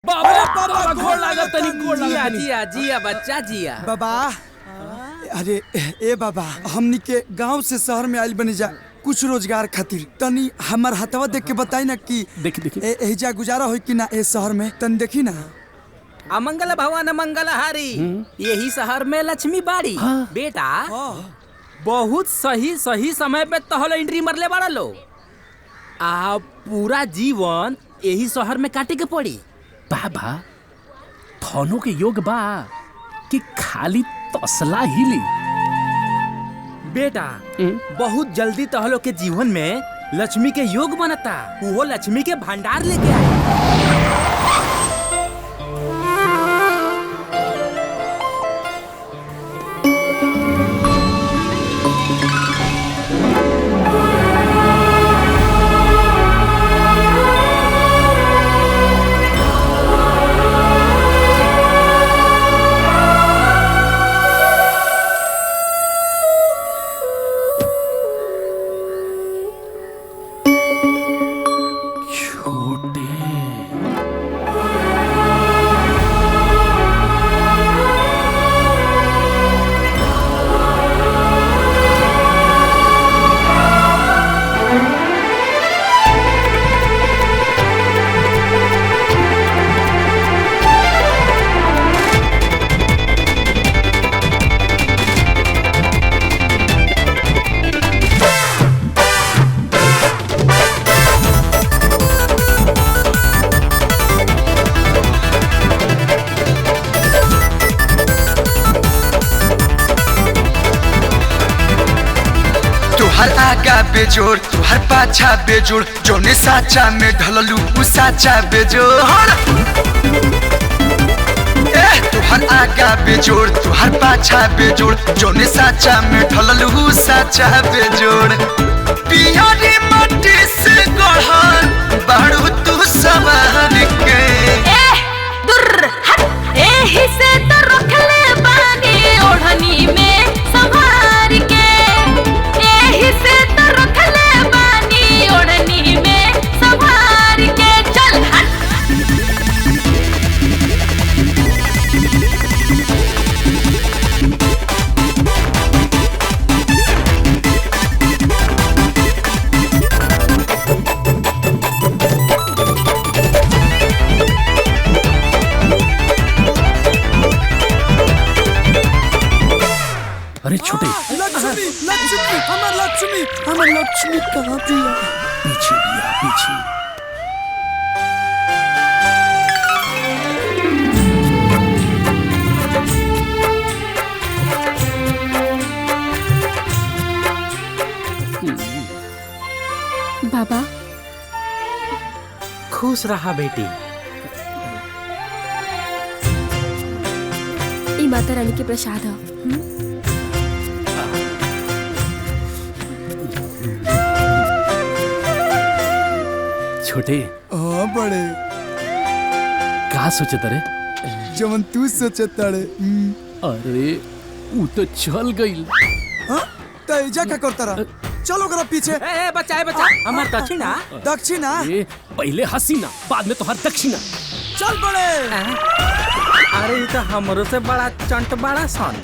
बाबा बाबा गोड़ लागत तनी गोड़ जिया लागत जिया जिया बच्चा जिया। बाबा अरे ए बाबा हमनी के गांव से शहर में आइल बनी जा कुछ रोजगार खातिर तनी हमार हथवा देख के बताई ना कि देखी एहिजा गुजारा होई कि ना ए शहर में तनी देखी ना। अमंगल भवन मंगल हारी, यही शहर में लक्ष्मी बाड़ी। बेटा बहुत सही सही समय पे तहल एंट्री मरले बाड़ा लो। आ पूरा जीवन यही शहर में काटे के पड़ी। बाबा थोनो के योग बा कि खाली तसला हिली। बेटा बहुत जल्दी तहलो के जीवन में लक्ष्मी के योग बनता। वो लक्ष्मी के भंडार लेके आए। तुहर आगा बेजोड़ तुहर पाछा बेजोड़ जोने साचा में ढललू उ साचा बेजोड़। तुहर आगा बेजोड़ तुहर पाछा बेजोड़ जोने साचा में ढललू उ साचा बेजोड़। पियरी मट्टी से गढ़ल बाड़ू तू सवार के। एही से तो रखले बानी ओढ़नी में संभार के। एही से तो रखले बानी ओढ़नी में संभार के। चल हट। अरे छोटे लक्ष्मी लक्ष्मी हमार लक्ष्मी कहाँ बिया? पीछे बिया पीछे। बाबा खुश रहा बेटी। ई माता रानी के प्रसाद है। छोटे हाँ बड़े का सोचत रे? जवन तू सोचत ताड़े। अरे ऊ तो चल गईल। हाँ तो एजा का करता रहा? चलो ओकरा पीछे। ए बच्चा हमार दक्षिणा। दक्षिणा ए, पहले हसीना बाद में तोहर दक्षिणा। चल बड़े। अरे ये तो हमरो से बड़ा चंट बड़ा सन।